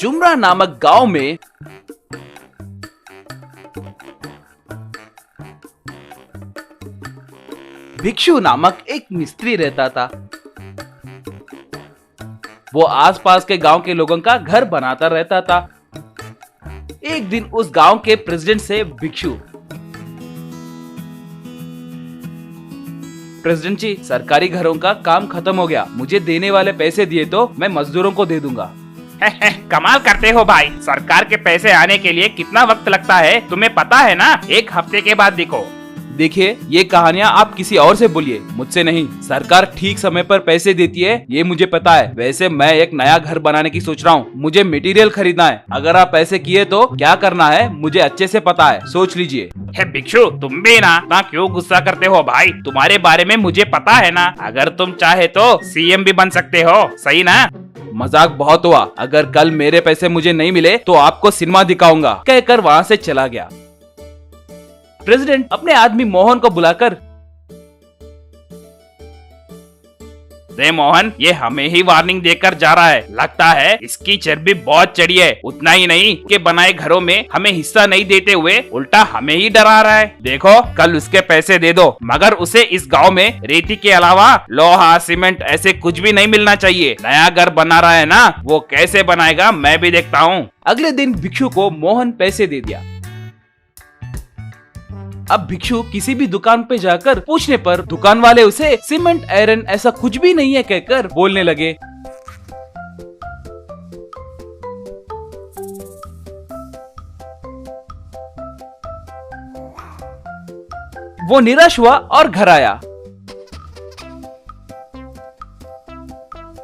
जुमरा नामक गांव में भिक्षु नामक एक मिस्त्री रहता था। वो आसपास के गांव के लोगों का घर बनाता रहता था। एक दिन उस गांव के प्रेसिडेंट से भिक्षु, प्रेसिडेंट जी, सरकारी घरों का काम खत्म हो गया, मुझे देने वाले पैसे दिए तो मैं मजदूरों को दे दूंगा। कमाल करते हो भाई, सरकार के पैसे आने के लिए कितना वक्त लगता है तुम्हें पता है ना? 1 हफ्ते के बाद देखो। देखिए, ये कहानियाँ आप किसी और से बोलिए, मुझसे नहीं। सरकार ठीक समय पर पैसे देती है, ये मुझे पता है। वैसे मैं एक नया घर बनाने की सोच रहा हूँ, मुझे मटेरियल खरीदना है। अगर आप पैसे किए तो क्या करना है मुझे अच्छे से पता है, सोच लीजिए। भिक्षु, तुम भी ना क्यों गुस्सा करते हो भाई? तुम्हारे बारे में मुझे पता है ना। अगर तुम चाहे तो सीएम भी बन सकते हो, सही ना? मजाक बहुत हुआ। अगर कल मेरे पैसे मुझे नहीं मिले तो आपको सिनेमा दिखाऊंगा, कहकर वहाँ से चला गया। प्रेसिडेंट अपने आदमी मोहन को बुलाकर, रे मोहन, ये हमें ही वार्निंग देकर जा रहा है। लगता है इसकी चर्बी बहुत चढ़ी है। उतना ही नहीं के बनाए घरों में हमें हिस्सा नहीं देते हुए उल्टा हमें ही डरा रहा है। देखो, कल उसके पैसे दे दो, मगर उसे इस गांव में रेती के अलावा लोहा, सीमेंट ऐसे कुछ भी नहीं मिलना चाहिए। नया घर बना रहा है ना, वो कैसे बनाएगा मैं भी देखता हूँ। अगले दिन भिक्षु को मोहन पैसे दे दिया। अब भिक्षु किसी भी दुकान पे जाकर पूछने पर दुकान वाले उसे सीमेंट, आयरन ऐसा कुछ भी नहीं है कहकर बोलने लगे। वो निराश हुआ और घर आया।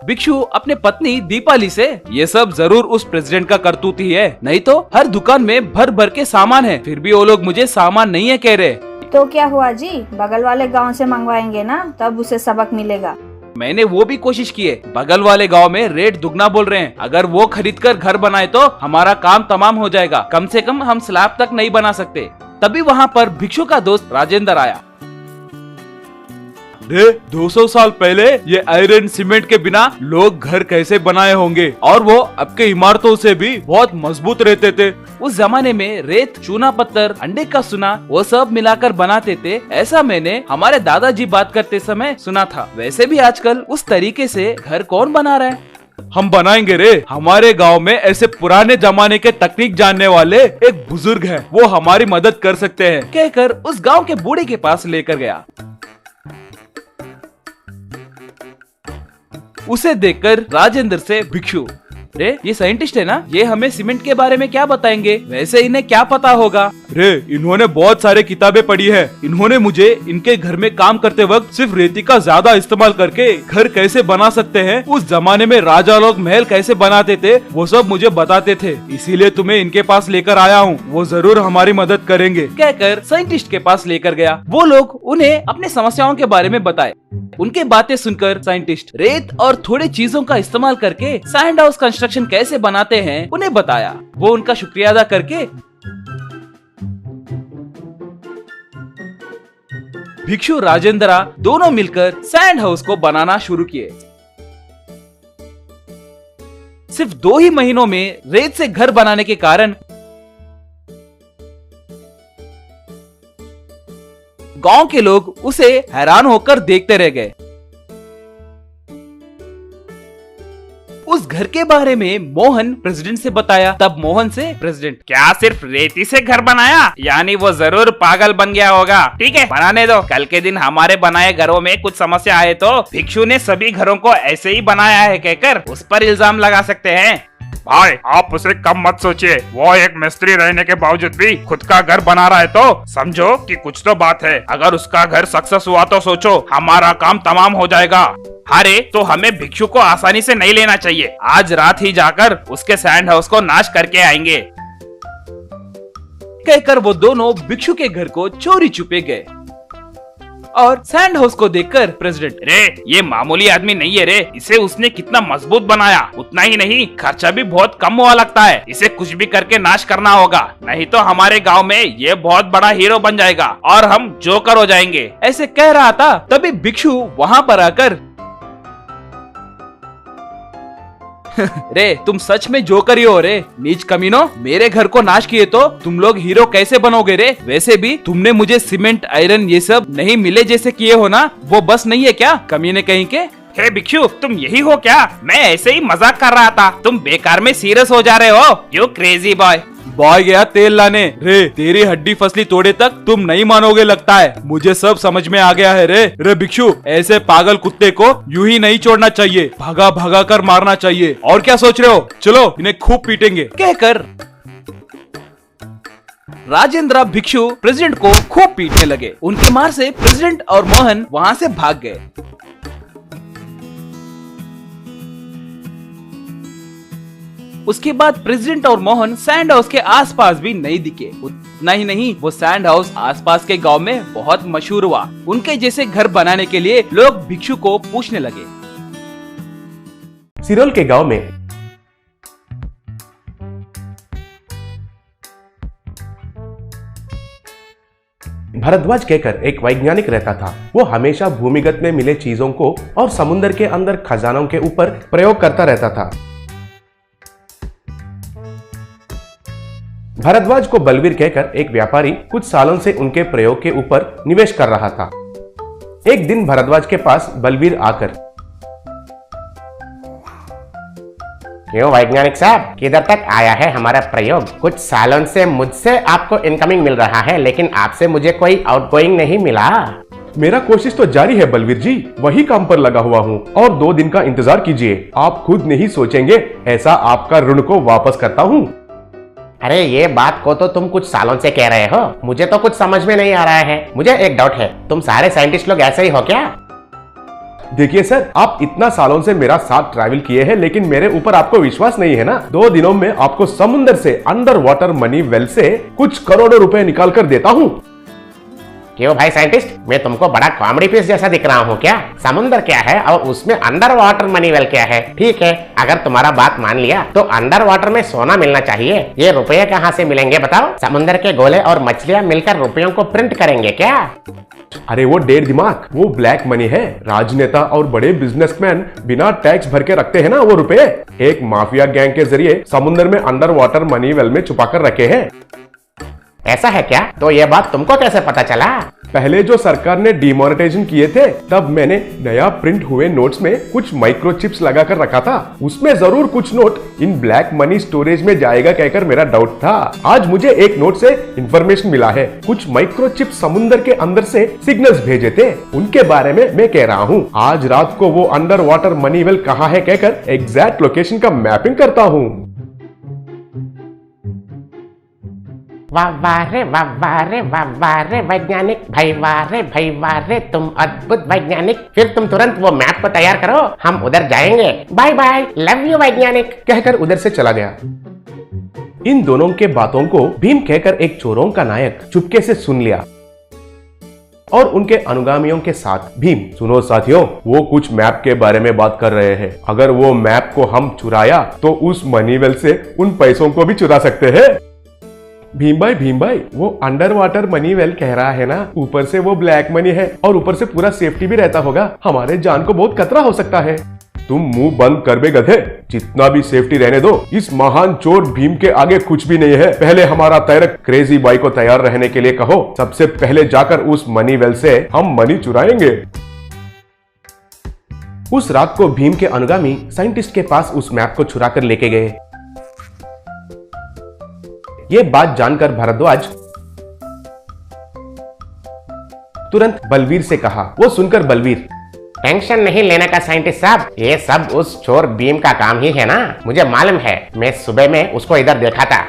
भिक्षु अपने पत्नी दीपाली से, ये सब जरूर उस प्रेसिडेंट का करतूत ही है, नहीं तो हर दुकान में भर भर के सामान है, फिर भी वो लोग मुझे सामान नहीं है कह रहे। तो क्या हुआ जी, बगल वाले गांव से मंगवाएंगे ना, तब उसे सबक मिलेगा। मैंने वो भी कोशिश की है, बगल वाले गांव में रेट दुगना बोल रहे हैं। अगर वो खरीद कर घर बनाए तो हमारा काम तमाम हो जाएगा। कम से कम हम स्लैब तक नहीं बना सकते। तभी वहाँ पर भिक्षु का दोस्त राजेंद्र आया। 200 साल पहले ये आयरन सीमेंट के बिना लोग घर कैसे बनाए होंगे, और वो अब के इमारतों से भी बहुत मजबूत रहते थे। उस जमाने में रेत, चूना पत्थर, अंडे का सुना, वो सब मिलाकर बनाते थे। ऐसा मैंने हमारे दादाजी बात करते समय सुना था। वैसे भी आजकल उस तरीके से घर कौन बना रहा है? हम बनाएंगे रे। हमारे गांव में ऐसे पुराने जमाने के तकनीक जानने वाले एक बुजुर्ग हैं, वो हमारी मदद कर सकते हैं, कहकर उस गाँव के बूढ़े के पास लेकर गया। उसे देखकर राजेंद्र से भिक्षु, रे ये साइंटिस्ट है ना, ये हमें सीमेंट के बारे में क्या बताएंगे? वैसे इन्हें क्या पता होगा? रे इन्होंने बहुत सारे किताबें पढ़ी है। इन्होंने मुझे इनके घर में काम करते वक्त सिर्फ रेती का ज्यादा इस्तेमाल करके घर कैसे बना सकते हैं, उस जमाने में राजा लोग महल कैसे बनाते थे, वो सब मुझे बताते थे। इसीलिए तुम्हें इनके पास लेकर आया हूँ, वो जरूर हमारी मदद करेंगे, कहकर साइंटिस्ट के पास लेकर गया। वो लोग उन्हें अपनी समस्याओं के बारे में बताए। उनके बातें सुनकर साइंटिस्ट रेत और थोड़ी चीजों का इस्तेमाल करके सैंड हाउस कंस्ट्रक्शन कैसे बनाते हैं उन्हें बताया। वो उनका शुक्रिया अदा करके भिक्षु राजेंद्रा दोनों मिलकर सैंड हाउस को बनाना शुरू किए। सिर्फ 2 ही महीनों में रेत से घर बनाने के कारण गांव के लोग उसे हैरान होकर देखते रह गए। उस घर के बारे में मोहन प्रेसिडेंट से बताया। तब मोहन से प्रेसिडेंट, क्या सिर्फ रेती से घर बनाया? यानी वो जरूर पागल बन गया होगा। ठीक है, बनाने दो। कल के दिन हमारे बनाए घरों में कुछ समस्या आए तो भिक्षु ने सभी घरों को ऐसे ही बनाया है कहकर उस पर इल्जाम लगा सकते हैं। भाई, आप उसे कम मत सोचिए। वो एक मिस्त्री रहने के बावजूद भी खुद का घर बना रहा है, तो समझो कि कुछ तो बात है। अगर उसका घर सक्सेस हुआ तो सोचो हमारा काम तमाम हो जाएगा। अरे तो हमें भिक्षु को आसानी से नहीं लेना चाहिए। आज रात ही जाकर उसके सैंड हाउस को नाश करके आएंगे, कहकर वो दोनों भिक्षु के घर को चोरी छुपे गए। और सैंड हाउस को देखकर प्रेसिडेंट, रे ये मामूली आदमी नहीं है रे, इसे उसने कितना मजबूत बनाया। उतना ही नहीं, खर्चा भी बहुत कम हुआ लगता है। इसे कुछ भी करके नाश करना होगा, नहीं तो हमारे गांव में ये बहुत बड़ा हीरो बन जाएगा और हम जोकर हो जाएंगे। ऐसे कह रहा था, तभी भिक्षु वहाँ पर आकर, रे तुम सच में जोकर ही हो रे, नीच कमीनो। मेरे घर को नाश किए तो तुम लोग हीरो कैसे बनोगे रे? वैसे भी तुमने मुझे सीमेंट आयरन ये सब नहीं मिले जैसे किए हो ना, वो बस नहीं है क्या कमीने कहीं के? हे भिक्षु, तुम यही हो क्या? मैं ऐसे ही मजाक कर रहा था, तुम बेकार में सीरियस हो जा रहे हो। You crazy boy. बॉय गया तेल लाने। रे तेरी हड्डी फसली तोड़े तक तुम नहीं मानोगे लगता है। मुझे सब समझ में आ गया है रे। रे भिक्षु, ऐसे पागल कुत्ते को यूं ही नहीं छोड़ना चाहिए, भागा भागा कर मारना चाहिए। और क्या सोच रहे हो? चलो इन्हें खूब पीटेंगे कहकर राजेंद्र भिक्षु प्रेसिडेंट को खूब पीटने लगे। उनकी मार से प्रेसिडेंट और मोहन वहाँ से भाग गए। उसके बाद प्रेसिडेंट और मोहन सैंड हाउस के आसपास भी नहीं दिखे। उतना ही नहीं, वो सैंड हाउस आसपास के गांव में बहुत मशहूर हुआ। उनके जैसे घर बनाने के लिए लोग भिक्षु को पूछने लगे। सिरोल के गांव में भरद्वाज कहकर एक वैज्ञानिक रहता था। वो हमेशा भूमिगत में मिले चीजों को और समुद्र के अंदर खजानों के ऊपर प्रयोग करता रहता था। भरद्वाज को बलवीर कहकर एक व्यापारी कुछ सालों से उनके प्रयोग के ऊपर निवेश कर रहा था। एक दिन भरद्वाज के पास बलवीर आकर, क्यों वैज्ञानिक साहब, किधर तक आया है हमारा प्रयोग? कुछ सालों से मुझसे आपको इनकमिंग मिल रहा है, लेकिन आपसे मुझे कोई आउटगोइंग नहीं मिला। मेरा कोशिश तो जारी है बलवीर जी, वही काम पर लगा हुआ हूँ और 2 दिन का इंतजार कीजिए। आप खुद नहीं सोचेंगे ऐसा आपका ऋण को वापस करता हूँ। अरे ये बात को तो तुम कुछ सालों से कह रहे हो, मुझे तो कुछ समझ में नहीं आ रहा है। मुझे एक डाउट है, तुम सारे साइंटिस्ट लोग ऐसे ही हो क्या? देखिए सर, आप इतना सालों से मेरा साथ ट्रैवल किए हैं, लेकिन मेरे ऊपर आपको विश्वास नहीं है ना। 2 दिनों में आपको समुद्र से अंडर वाटर मनी वेल से कुछ करोड़ों रुपए निकाल कर देता हूँ। क्यों भाई साइंटिस्ट, मैं तुमको बड़ा कॉमेडी पीस जैसा दिख रहा हूँ क्या? समुद्र क्या है और उसमें अंडर वाटर मनी वेल क्या है? ठीक है, अगर तुम्हारा बात मान लिया तो अंडर वाटर में सोना मिलना चाहिए। ये रुपये कहाँ से मिलेंगे बताओ? समुद्र के गोले और मछलियाँ मिलकर रुपयों को प्रिंट करेंगे क्या? अरे वो डेढ़ दिमाग, वो ब्लैक मनी है। राजनेता और बड़े बिजनेसमैन बिना टैक्स भर के रखते हैं ना वो रुपए। एक माफिया गैंग के जरिए समुद्र में अंडर वाटर मनी वेल में छुपा कर रखे हैं। ऐसा है क्या? तो ये बात तुमको कैसे पता चला? पहले जो सरकार ने डिमोनेटाइजेशन किए थे, तब मैंने नया प्रिंट हुए नोट्स में कुछ माइक्रोचिप्स लगा कर रखा था। उसमें जरूर कुछ नोट इन ब्लैक मनी स्टोरेज में जाएगा कहकर मेरा डाउट था। आज मुझे एक नोट से इंफॉर्मेशन मिला है, कुछ माइक्रोचिप समुद्र के अंदर से सिग्नल्स भेजे थे, उनके बारे में मैं कह रहा हूँ। आज रात को वो अंडर वाटर मनी वेल कहाँ है कहकर एग्जैक्ट लोकेशन का मैपिंग करता हूँ। वाह रे वैज्ञानिक भाई, वाह रे तुम अद्भुत वैज्ञानिक। फिर तुम तुरंत वो मैप को तैयार करो, हम उधर जाएंगे। बाय बाय, लव यू वैज्ञानिक, कहकर उधर से चला गया। इन दोनों के बातों को भीम कहकर एक चोरों का नायक चुपके से सुन लिया और उनके अनुगामियों के साथ, भीम सुनो साथियों, वो कुछ मैप के बारे में बात कर रहे हैं। अगर वो मैप को हम चुराया तो उस मनी वेल से उन पैसों को भी चुरा सकते हैं। भीम भाई, वो अंडर वाटर मनी वेल कह रहा है ना, ऊपर से वो ब्लैक मनी है और ऊपर से पूरा सेफ्टी भी रहता होगा। हमारे जान को बहुत खतरा हो सकता है। तुम मुंह बंद कर बे गधे, जितना भी सेफ्टी रहने दो, इस महान चोर भीम के आगे कुछ भी नहीं है। पहले हमारा तैरक क्रेजी बॉय को तैयार रहने के लिए कहो, सबसे पहले जाकर उस मनी वेल से हम मनी चुराएंगे। उस रात को भीम के अनुगामी साइंटिस्ट के पास उस मैप को चुरा कर लेके गए। ये बात जानकर भारद्वाज तुरंत बलवीर से कहा। वो सुनकर बलवीर, टेंशन नहीं लेने का साइंटिस्ट साहब, ये सब उस चोर भीम का काम ही है ना, मुझे मालूम है। मैं सुबह में उसको इधर देखा था।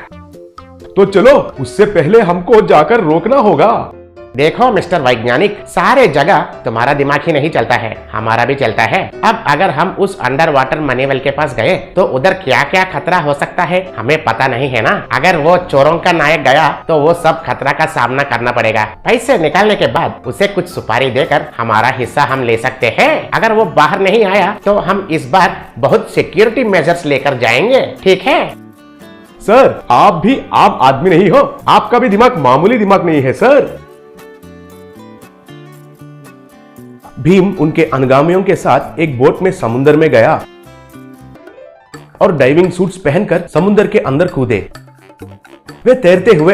तो चलो, उससे पहले हमको जाकर रोकना होगा। देखो मिस्टर वैज्ञानिक, सारे जगह तुम्हारा दिमाग ही नहीं चलता है, हमारा भी चलता है। अब अगर हम उस अंडर वाटर मनी वेल के पास गए तो उधर क्या क्या खतरा हो सकता है हमें पता नहीं है ना। अगर वो चोरों का नायक गया तो वो सब खतरा का सामना करना पड़ेगा। पैसे निकालने के बाद उसे कुछ सुपारी देकर हमारा हिस्सा हम ले सकते हैं। अगर वो बाहर नहीं आया तो हम इस बार बहुत सिक्योरिटी मेजर्स लेकर जाएंगे, ठीक है? सर, आप भी आम आदमी नहीं हो, आपका भी दिमाग मामूली दिमाग नहीं है सर। भीम उनके अनुगामियों के साथ एक बोट में समुद्र में गया। और डाइविंग सूट्स पहनकर समुद्र के अंदर कूदे। वे तैरते हुए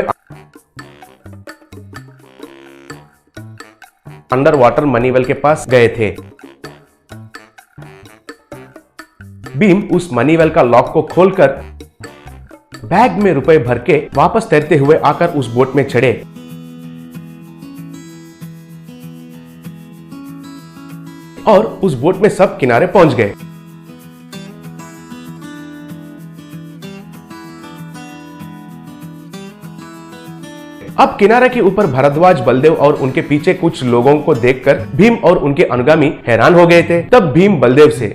अंडर वाटर मनीवेल के पास गए थे। भीम उस मनीवेल का लॉक को खोलकर बैग में रुपए भर के वापस तैरते हुए आकर उस बोट में चढ़े। और उस बोट में सब किनारे पहुंच गए। अब किनारे के ऊपर भारद्वाज, बलदेव और उनके पीछे कुछ लोगों को देखकर भीम और उनके अनुगामी हैरान हो गए थे। तब भीम बलदेव से,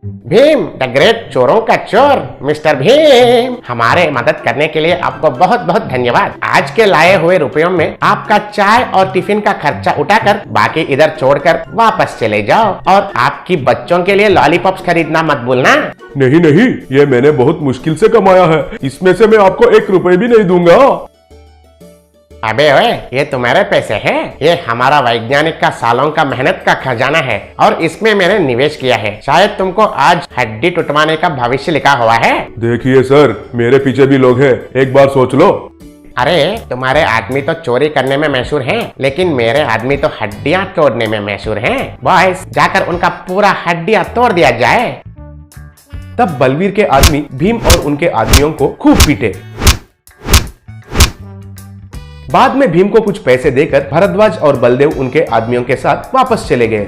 भीम द ग्रेट चोरों का चोर मिस्टर भीम, हमारे मदद करने के लिए आपको बहुत बहुत धन्यवाद। आज के लाए हुए रुपयों में आपका चाय और टिफिन का खर्चा उठाकर बाकी इधर छोड़कर वापस चले जाओ, और आपकी बच्चों के लिए लॉलीपॉप्स खरीदना मत भूलना। नहीं नहीं, ये मैंने बहुत मुश्किल से कमाया है, इसमें से मैं आपको 1 रुपए भी नहीं दूंगा। अबे ओए, ये तुम्हारे पैसे हैं? ये हमारा वैज्ञानिक का सालों का मेहनत का खजाना है और इसमें मैंने निवेश किया है। शायद तुमको आज हड्डी टुटवाने का भविष्य लिखा हुआ है। देखिए सर, मेरे पीछे भी लोग हैं, एक बार सोच लो। अरे तुम्हारे आदमी तो चोरी करने में मशहूर हैं, लेकिन मेरे आदमी तो हड्डियां तोड़ने में मशहूर हैं। बॉयज, जाकर उनका पूरा हड्डियां तोड़ दिया जाए। तब बलवीर के आदमी भीम और उनके आदमियों को खूब पीटे। बाद में भीम को कुछ पैसे देकर भारद्वाज और बलदेव उनके आदमियों के साथ वापस चले गए।